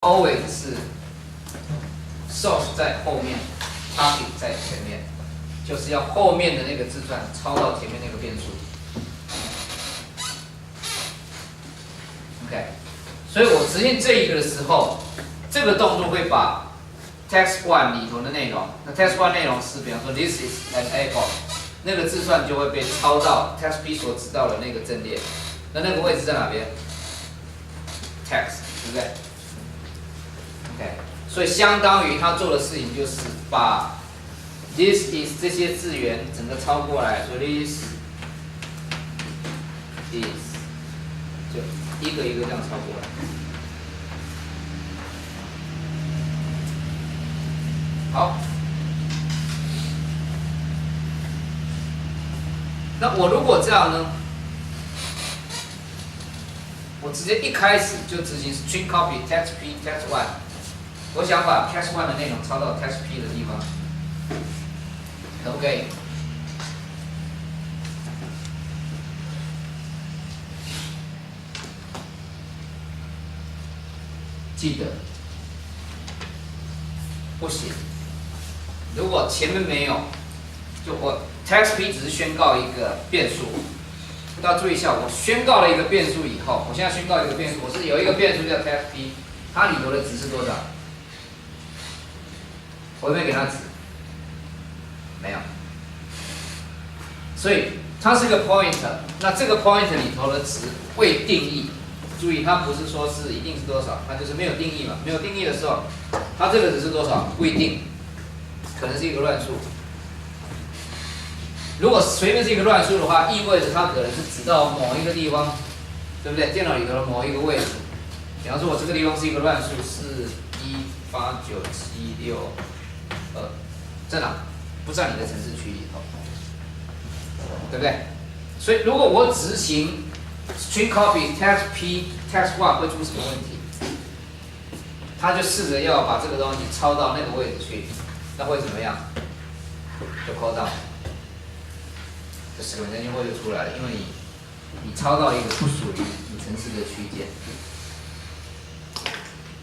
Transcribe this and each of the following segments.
always 是 source 在后面 ，target 在前面，就是要后面的那个字串抄到前面那个变数。OK， 所以我执行这一个的时候，这个动作会把 text one 里头的内容，那 text one 内容是比方说 this is an apple， 那个字串就会被抄到 text P 所知道的那个阵列，那个位置在哪边 ？text， 对不对 ？OK， 所以相当于他做的事情就是把 this is 这些字元整个抄过来，所以 this is 就一个一个这样抄过来。好，那我如果这样呢？我直接一开始就执行 string copy text P text one， 我想把 text one 的内容抄到 text P 的地方，可不可以？记得不行。如果前面没有，就我 text P 只是宣告一个变数。大家注意一下，我宣告了一个变数以后，我现在宣告一个变数，我是有一个变数叫 text P， 它里头的值是多少？我有没有给它值？没有。所以它是个 pointer， 那这个 pointer 里头的值未定义。注意，它不是说是一定是多少，它就是没有定义嘛。没有定义的时候，它这个值是多少？不一定，可能是一个乱数。如果随便是一个乱数的话，意味着它可能是指到某一个地方，对不对？电脑里头的某一个位置。比方说，我这个地方是一个乱数，是18976，在哪？不在你的程式区里头，对不对？所以如果我执行 string copy text P text one 会出什么问题？他就试着要把这个东西抄到那个位置去，那会怎么样？就 call down。10个人就会就出来了，因为你抄到一个不属于你程式的区间。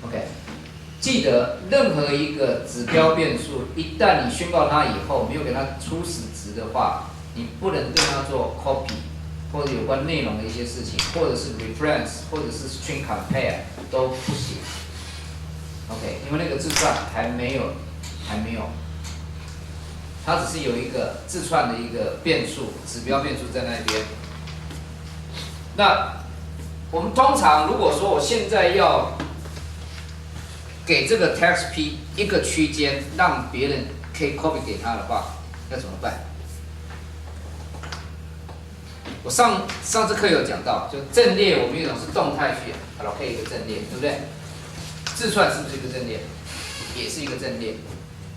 OK， 记得任何一个指标变数，一旦你宣告它以后没有给它初始值的话，你不能对它做 copy 或者有关内容的一些事情，或者是 reference 或者是 string compare 都不行。OK， 因为那个字串还没有。它只是有一个字串的一个变数，指标变数在那边。那我们通常如果说我现在要给这个 text P 一个区间，让别人可以 copy 给他的话，要怎么办？我上次课有讲到，就阵列我们有一种是动态去 allocate 一个阵列，对不对？字串是不是一个阵列？也是一个阵列。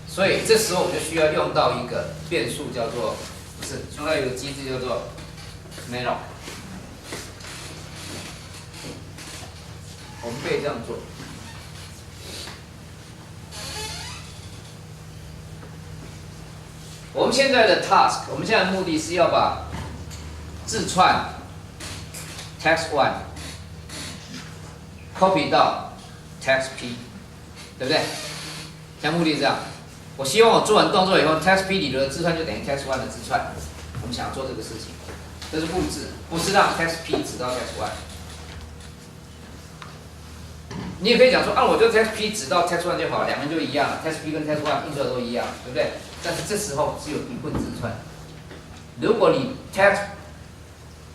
所以这时候我就需要用到一个变数，叫做用到一个机制叫做 malloc。我们可以这样做。我们现在的 task， 我们现在的目的是要把字串 text one copy 到 text P， 对不对？现在目的是这样。我希望我做完动作以后 ，text P 里头的字串就等于 text one 的字串。我们想要做这个事情，这是布置，不是让 text P 指到 text one。你也可以讲说，我就 text P 指到 text one 就好了，两个人就一样了 ，text P 跟 text one 印出来都一样，对不对？但是这时候只有一份字串。如果你 text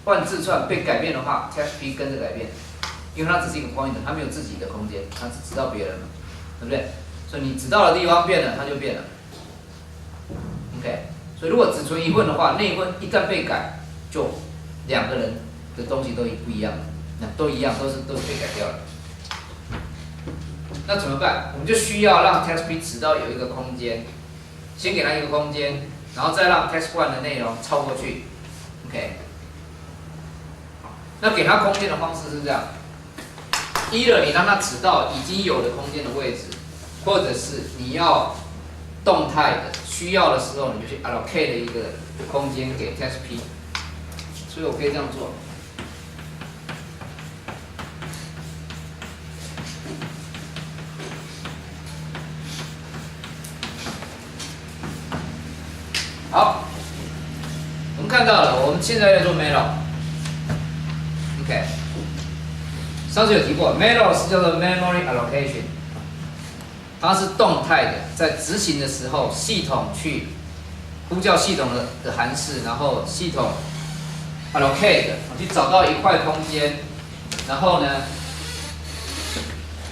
one 字串被改变的话 ，text P 跟着改变，因为它只是一个 pointer， 它没有自己的空间，它只指到别人嘛，对不对？所以你指到的地方变了，它就变了。OK， 所以如果只存一份的话，那一份一旦被改，就两个人的东西都不一样，那都一样，都是被改掉了。那怎么办？我们就需要让 text P 指到有一个空间，先给它一个空间，然后再让 text one 的内容抄过去。OK， 那给它空间的方式是这样：一了，你让它指到已经有的空间的位置。或者是你要动态的，需要的时候你就去 allocate 一个空间给 text P， 所以我可以这样做。看到了，我们现在在做 malloc。OK， 上次有提过 malloc 是叫做 memory allocation， 它是动态的，在执行的时候，系统去呼叫系统的函式，然后系统 allocate 去找到一块空间，然后呢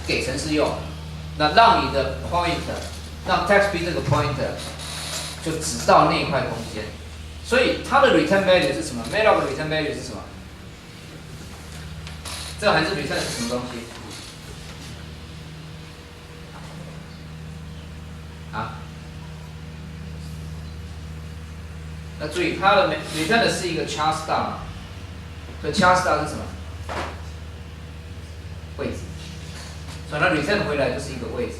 给程式用，那让你的 pointer， 让 TextB 这个 pointer 就只到那一块空间。所以它的 return value 是什么 ？malloc 的 return value 是什么？这个函数 return 是什么东西？啊？那注意，它的 return 的是一个 char star， 所以 char star 是什么？位置。所以它 return 回来就是一个位置。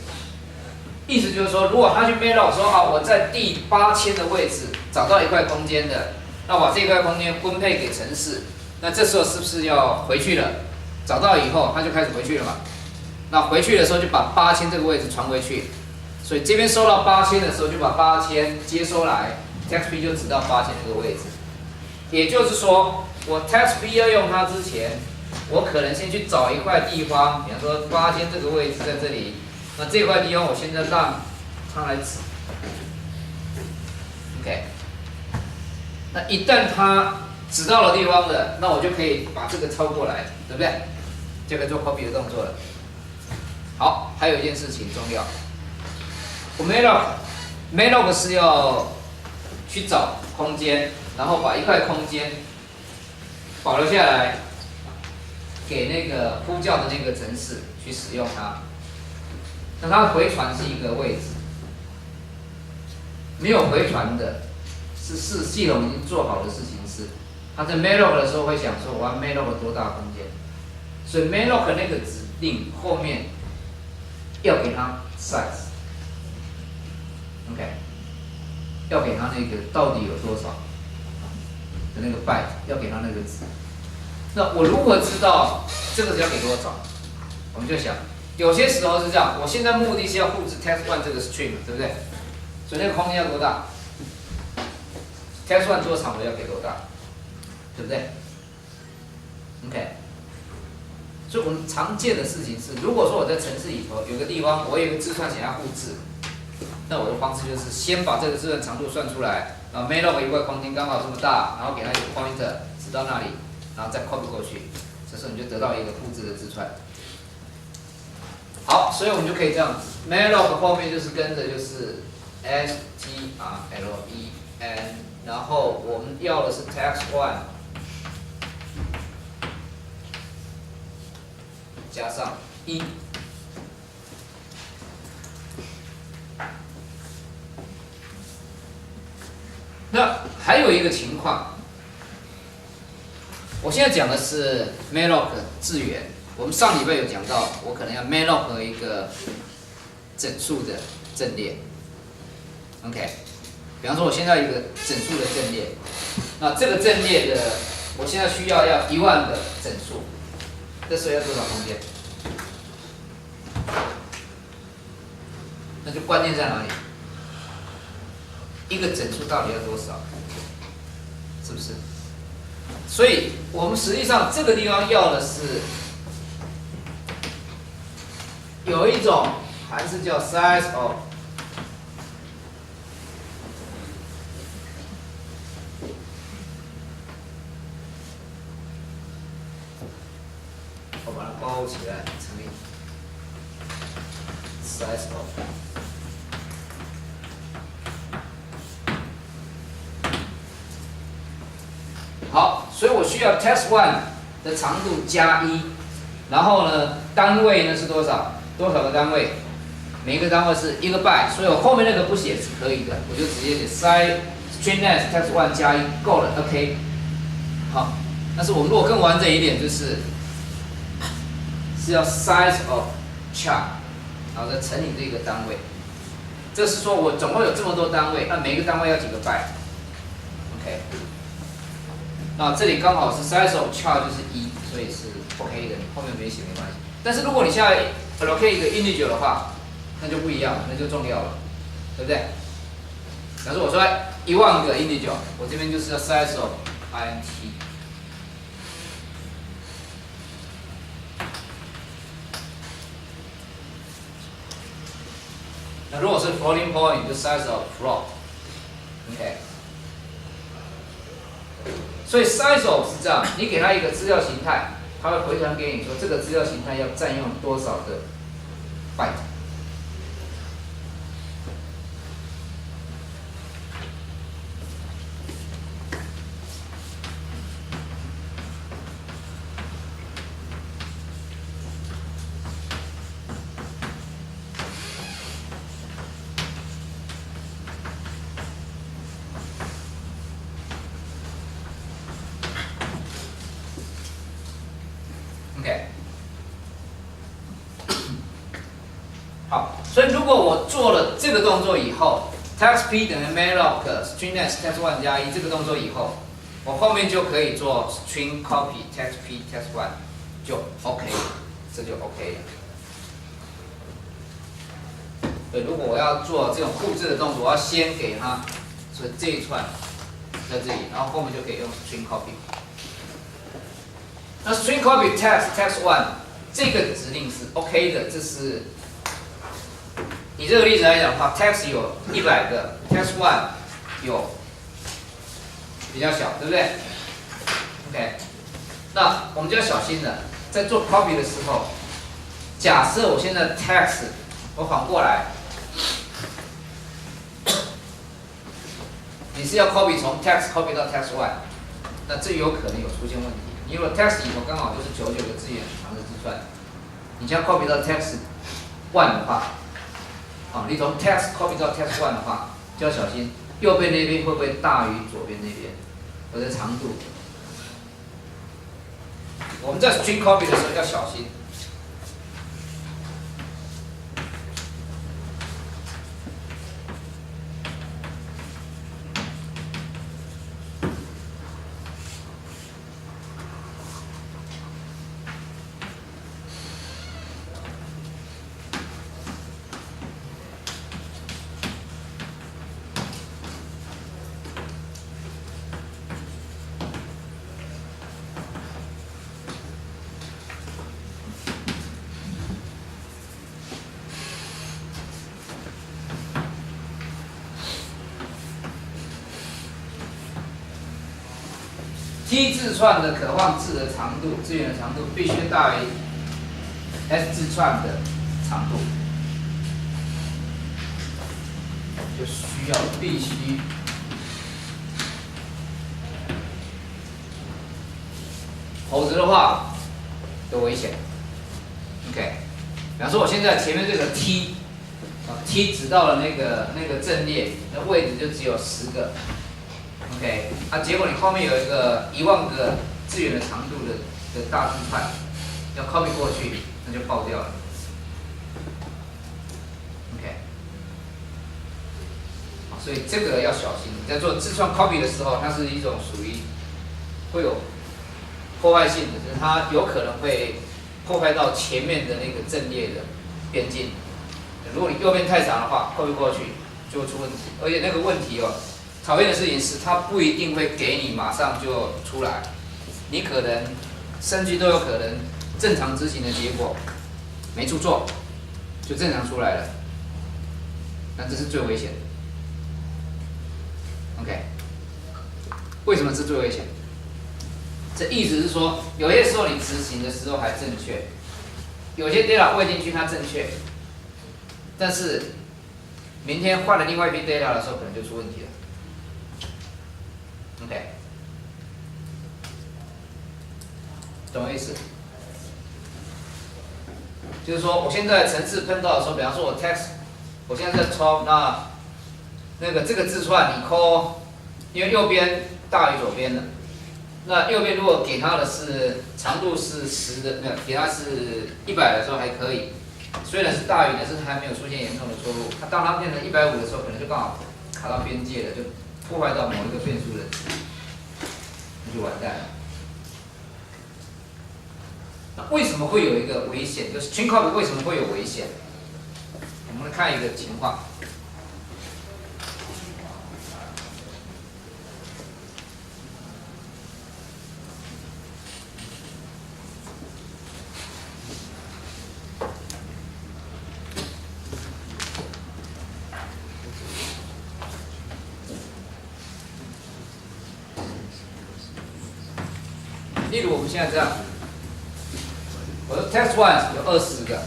意思就是说，如果他去 malloc 说好，我在第8000的位置找到一块空间的，那我把这块空间分配给程式，那这时候是不是要回去了？找到以后，他就开始回去了嘛。那回去的时候就把8000这个位置传回去，所以这边收到8000的时候就把8000接收来 ，TextB 就只到8000这个位置。也就是说，我 TextB 要用它之前，我可能先去找一块地方，比方说8000这个位置在这里。那这块地方我现在让它来指 ，OK。那一旦它指到了地方了，那我就可以把这个抄过来，对不对？就可以做 copy 的动作了。好，还有一件事情重要，我 malloc 是要去找空间，然后把一块空间保留下来，给那个呼叫的那个程式去使用它。那它回传是一个位置，没有回传的是系统已经做好的事情是，它在 malloc 的时候会想说我要 malloc 多大空间，所以 malloc 那个指令后面要给它 size，OK， 要给它那个到底有多少的那个 byte， 要给它那个值。那我如何知道这个是要给多少？我们就想。有些时候是这样，我现在目的是要复制 test1 这个 string， 对不对？所以那个空间要多大 ？test1 多长我要给多大，对不对 ？OK。所以我们常见的事情是，如果说我在程式里头有个地方，我有个字串想要复制，那我的方式就是先把这个字串长度算出来，然后 malloc 一块空间刚好这么大，然后给它一个 pointer 指到那里，然后再 copy 过去，这时候你就得到一个复制的字串。好，所以我们就可以这样子 ，malloc 后面就是跟着就是 strlen， 然后我们要的是 text1 加上1。那还有一个情况，我现在讲的是 malloc 字元。我们上礼拜有讲到，我可能要 malloc 一个整数的阵列 ，OK。比方说，我现在有一个整数的阵列，那这个阵列的，我现在需要10000个整数，这时候要多少空间？那就关键在哪里？一个整数到底要多少？是不是？所以我们实际上这个地方要的是。有一种函数叫 size of， 我把它包起来乘以 size of， 好，所以我需要 test1 的长度加1，然后呢，单位呢是多少？多少个单位？每一个单位是1个 byte， 所以我后面那个不写是可以的，我就直接写 string_length text1 加1够了 ，OK。好，但是我们如果更完整一点，就是要 size of char， 然后再乘以这个单位。这是说我总共有这么多单位，那每一个单位要几个 byte？OK。那这里刚好是 size of char 就是1，所以是 OK 的，后面没写没关系。但是如果你现在 allocate 一个 integer 的话，那就不一样了，那就重要了，对不对假如我说10000个 integer， 我这边就是要 size of int。那如果是 floating point， 就 size of float。OK。所以 size of 是这样，你给它一个资料形态，它会回传给你说这个资料形态要占用多少的 byte。OK， 好，所以如果我做了这个动作以后 ，text p 等于 malloc string next text one 加1这个动作以后，我后面就可以做 string copy text p text one 就 OK， 这就 OK 了。对，如果我要做这种复制的动作，我要先给它，所以这一串在这里，然后后面就可以用 string copy。那 string copy text one 这个指令是 OK 的，这是以这个例子来讲的话 ，text 有100个 ，text one 有比较小，对不对 ？OK， 那我们就要小心了，在做 copy 的时候，假设我现在 text 我反过来，你是要 copy 从 text copy 到 text one， 那这有可能有出现问题。因为 text 里头刚好就是99个字元长的字串，你将 copy 到 text one 的话，你从 text copy 到 text one 的话，就要小心右边那边会不会大于左边那边，或者长度。我们在 string copy 的时候要小心。T 字串的可望字的长度，字元的长度必须大于 S 字串的长度，就必须否则的话有危险。OK， 比方说我现在前面这个 T 指到了那个阵列，那位置就只有10个。OK， 结果你后面有一个10000个字元的长度的大字串，要 copy 过去，那就爆掉了。OK， 所以这个要小心。在做字串 copy 的时候，它是一种属于会有破坏性的，就是它有可能会破坏到前面的那个阵列的边境。如果你右边太长的话 ，copy 过去就会出问题，而且那个问题讨厌的事情是，它不一定会给你马上就出来，你可能甚至都有可能正常执行的结果没出错，就正常出来了，那这是最危险的。OK， 为什么是最危险？这意思是说，有些时候你执行的时候还正确，有些 data 喂进去它正确，但是明天换了另外一批 data 的时候，可能就出问题了。OK， 懂我意思？就是说，我现在程式碰到的时候，比方说我 text， 我现在在抄，那个这个字串你 call， 因为右边大于左边的，那右边如果给它的是长度是10的，没有给它是100的时候还可以，虽然是大于，但是还没有出现严重的错误。当它变成150的时候，可能就刚好卡到边界了，就破坏到某一个变数的值，那就完蛋了。那为什么会有一个危险？就是 string copy 为什么会有危险？我们来看一个情况。例如我们现在这样，我的 text one 有20个，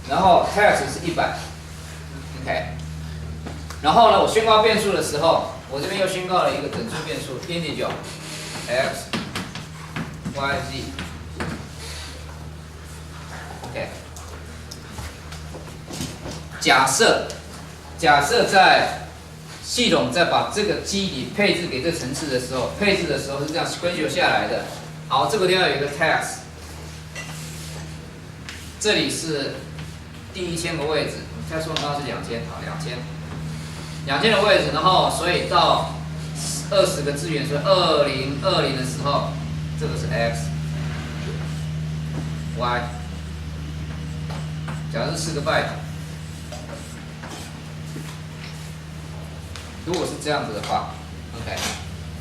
然后 text 是100，OK。然后呢，我宣告变数的时候，我这边又宣告了一个整数变数 integer x y z。OK。假设在系统在把这个基底配置给这层次的时候，配置的时候是这样 sequential 下来的。好，这个地方有一个 text， 这里是第1000个位置 ，text one 刚刚是2000，好，2000的位置，然后所以到20个字元，所以2020的时候，这个是 x，y， 假如是4个 byte。如果是这样子的话 ，OK，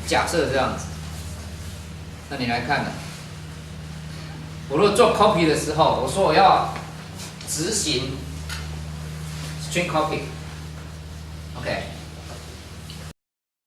假设这样子，那你来看呢？我如果做 copy 的时候，我说我要执行 string copy，OK，